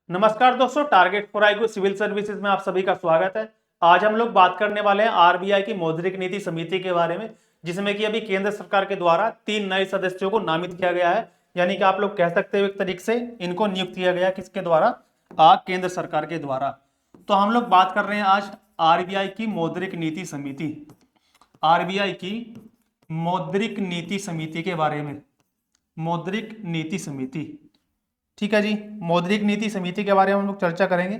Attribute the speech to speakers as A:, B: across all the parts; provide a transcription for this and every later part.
A: नमस्कार दोस्तों, target for IQ civil services में आप सभी का स्वागत है। आज हम लोग बात करने वाले हैं आरबीआई की मौद्रिक नीति समिति के बारे में, जिसमें कि अभी केंद्र सरकार के द्वारा 3 नए सदस्यों को नामित किया गया है। यानी कि आप लोग कह सकते हो एक तरीके से इनको नियुक्त किया गया किसके द्वारा? केंद्र सरकार के द्वारा। तो हम लोग बात कर रहे हैं आज आरबीआई की मौद्रिक नीति समिति, आरबीआई की मौद्रिक नीति समिति के बारे में। मौद्रिक नीति समिति, ठीक है जी। मौद्रिक नीति समिति के बारे में हम लोग चर्चा करेंगे।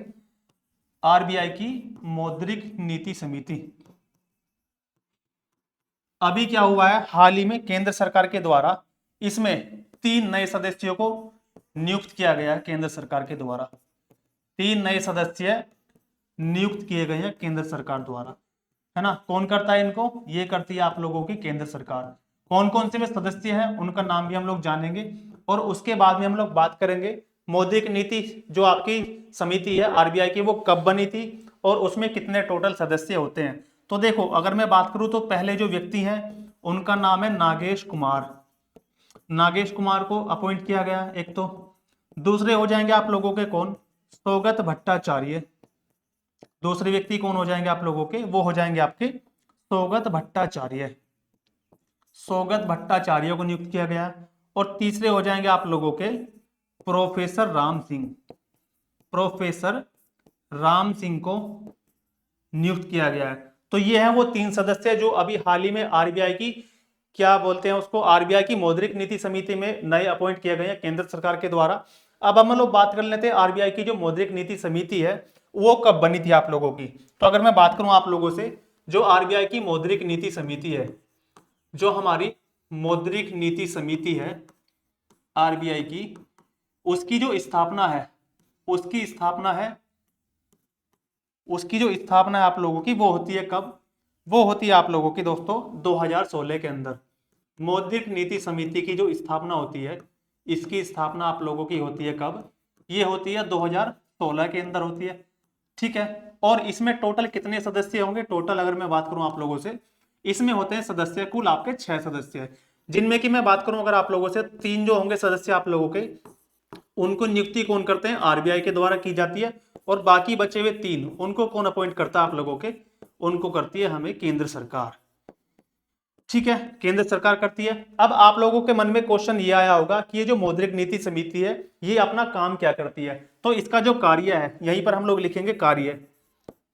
A: आरबीआई की मौद्रिक नीति समिति, अभी क्या हुआ है, हाल ही में केंद्र सरकार के द्वारा इसमें 3 नए सदस्यों को नियुक्त किया गया है। केंद्र सरकार के द्वारा 3 नए सदस्य नियुक्त किए गए हैं केंद्र सरकार द्वारा, है ना। कौन करता है इनको? ये करती है आप लोगों की केंद्र सरकार। कौन कौन से वे सदस्य हैं उनका नाम भी हम लोग जानेंगे, और उसके बाद में हम लोग बात करेंगे मौद्रिक नीति जो आपकी समिति है आरबीआई की, वो कब बनी थी और उसमें कितने टोटल सदस्य होते हैं। तो देखो, अगर मैं बात करूं तो पहले जो व्यक्ति हैं उनका नाम है नागेश कुमार। नागेश कुमार को अपॉइंट किया गया एक तो। दूसरे हो जाएंगे आप लोगों के कौन? सौगत भट्टाचार्य। दूसरे व्यक्ति कौन हो जाएंगे आप लोगों के? वो हो जाएंगे आपके सौगत भट्टाचार्य। सौगत भट्टाचार्य को नियुक्त किया गया। और तीसरे हो जाएंगे आप लोगों के प्रोफेसर राम सिंह। प्रोफेसर राम सिंह को नियुक्त किया गया है। तो ये है वो 3 सदस्य जो अभी हाल ही में आरबीआई की, क्या बोलते हैं उसको, आरबीआई की मौद्रिक नीति समिति में नए अपॉइंट किए गए हैं केंद्र सरकार के द्वारा। अब हम लोग बात कर लेते हैं आरबीआई की जो मौद्रिक नीति समिति है वो कब बनी थी आप लोगों की। तो अगर मैं बात करूं आप लोगों से, जो आरबीआई की मौद्रिक नीति समिति है, जो हमारी मौद्रिक नीति समिति है आरबीआई की, उसकी जो स्थापना है, उसकी जो स्थापना है आप लोगों की, वो होती है कब? वो होती है आप लोगों की दोस्तों 2016 के अंदर। मौद्रिक नीति समिति की जो स्थापना होती है, इसकी स्थापना आप लोगों की होती है कब? ये होती है 2016 के अंदर होती है, ठीक है। और इसमें टोटल कितने सदस्य होंगे? टोटल अगर मैं बात करूं आप लोगों से, इसमें होते हैं सदस्य कुल आपके 6 सदस्य हैं, जिनमें कि मैं बात करूं अगर आप लोगों से, 3 जो होंगे सदस्य आप लोगों के, उनको नियुक्ति कौन करते हैं? आरबीआई के द्वारा की जाती है। और बाकी बचे हुए 3 उनको कौन अपॉइंट करता है आप लोगों के? उनको करती है हमें केंद्र सरकार, ठीक है, केंद्र सरकार करती है। अब आप लोगों के मन में क्वेश्चन ये आया होगा कि ये जो मौद्रिक नीति समिति है ये अपना काम क्या करती है। तो इसका जो कार्य है, यहीं पर हम लोग लिखेंगे कार्य।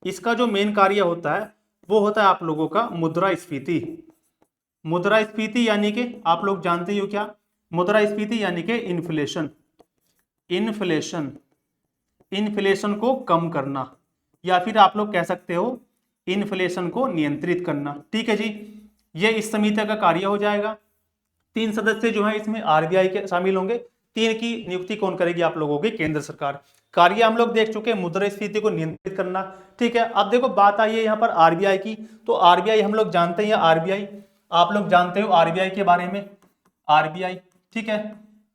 A: इसका जो मेन कार्य होता है वो होता है आप लोगों का मुद्रास्फीति। मुद्रास्फीति यानी कि आप लोग जानते हो क्या? मुद्रास्फीति यानी कि इन्फ्लेशन। इन्फ्लेशन, इन्फ्लेशन को कम करना, या फिर आप लोग कह सकते हो इन्फ्लेशन को नियंत्रित करना, ठीक है जी। ये इस समिति का कार्य हो जाएगा। 3 सदस्य जो है इसमें आरबीआई के शामिल होंगे। 3 की नियुक्ति कौन करेगी आप लोगों की? केंद्र सरकार। कार्य हम लोग देख चुके हैं, मुद्रास्फीति को नियंत्रित करना, ठीक है। अब देखो बात आई है यहाँ पर आरबीआई की। तो आरबीआई हम लोग जानते हैं, आरबीआई आप लोग जानते हो आरबीआई के बारे में। आरबीआई, ठीक है,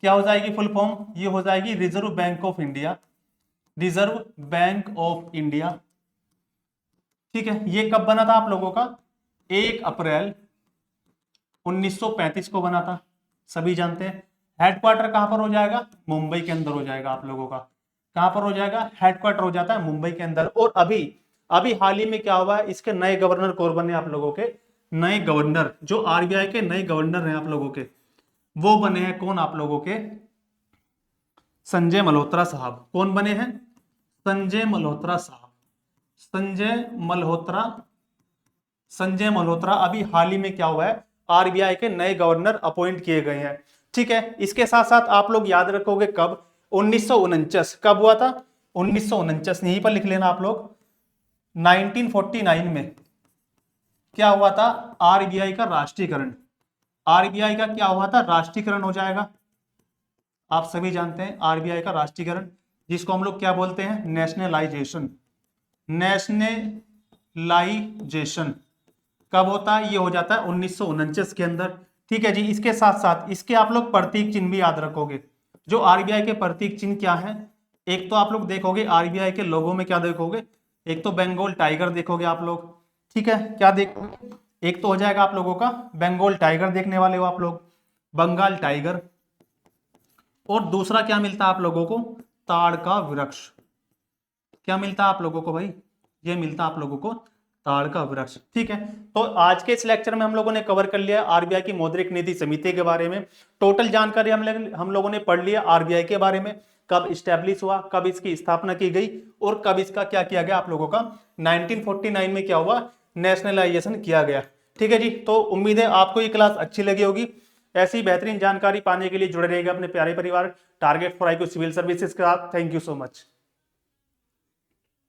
A: क्या हो जाएगी फुल फॉर्म? ये हो जाएगी reserve bank of India. Reserve bank of India, ठीक है। ये कब बना था आप लोगों का? 1 अप्रैल 1935 को बना था, सभी जानते हैं। हेडक्वार्टर कहां पर हो जाएगा? मुंबई के अंदर हो जाएगा आप लोगों का। कहां पर हो जाएगा? हेडक्वार्टर हो जाता है मुंबई के अंदर। और अभी अभी हाल ही में क्या हुआ है, इसके नए गवर्नर कौन बने आप लोगों के? नए गवर्नर, जो आरबीआई के नए गवर्नर हैं आप लोगों के, वो बने हैं कौन आप लोगों के? संजय मल्होत्रा साहब। कौन बने हैं? संजय मल्होत्रा साहब। संजय मल्होत्रा, संजय मल्होत्रा अभी हाल ही में क्या हुआ है, आरबीआई के नए गवर्नर अपॉइंट किए गए हैं, ठीक है। इसके साथ साथ आप लोग याद रखोगे कब? 1949। कब हुआ था? 1949, यहीं पर लिख लेना आप लोग। 1949 में क्या हुआ था? आरबीआई का राष्ट्रीयकरण। आरबीआई का क्या हुआ था? राष्ट्रीयकरण हो जाएगा। आप सभी जानते हैं आरबीआई का राष्ट्रीयकरण, जिसको हम लोग क्या बोलते हैं? नेशनलाइजेशन। नेशनलाइजेशन कब होता है? ये हो जाता है 1949 के अंदर, ठीक है जी। इसके साथ साथ इसके आप लोग प्रतीक चिन्ह भी याद रखोगे। जो आरबीआई के प्रतीक चिन्ह क्या है? एक तो आप लोग देखोगे आरबीआई के लोगो में क्या देखोगे? एक तो बंगाल टाइगर देखोगे आप लोग, ठीक है। क्या देखोगे? एक तो हो जाएगा आप लोगों का बंगाल टाइगर देखने वाले हो आप लोग, बंगाल टाइगर। और दूसरा क्या मिलता है आप लोगों को? ताड़ का वृक्ष। क्या मिलता है आप लोगों को भाई? ये मिलता है आप लोगों को ताड़ का वृक्ष। ठीक है, तो आज के इस लेक्चर में हम लोगों ने कवर कर लिया आरबीआई की मौद्रिक नीति समिति के बारे में। टोटल जानकारी हम लोगों ने पढ़ लिया आरबीआई के बारे में, कब स्टैब्लिश हुआ, कब इसकी स्थापना की गई और कब इसका क्या किया गया आप लोगों का 1949 में क्या हुआ, नेशनलाइजेशन किया गया। ठीक है जी, तो उम्मीद है आपको ये क्लास अच्छी लगी होगी। ऐसी बेहतरीन जानकारी पाने के लिए जुड़े रहिएगा अपने प्यारे परिवार target for IQ civil services के साथ। Thank you so much.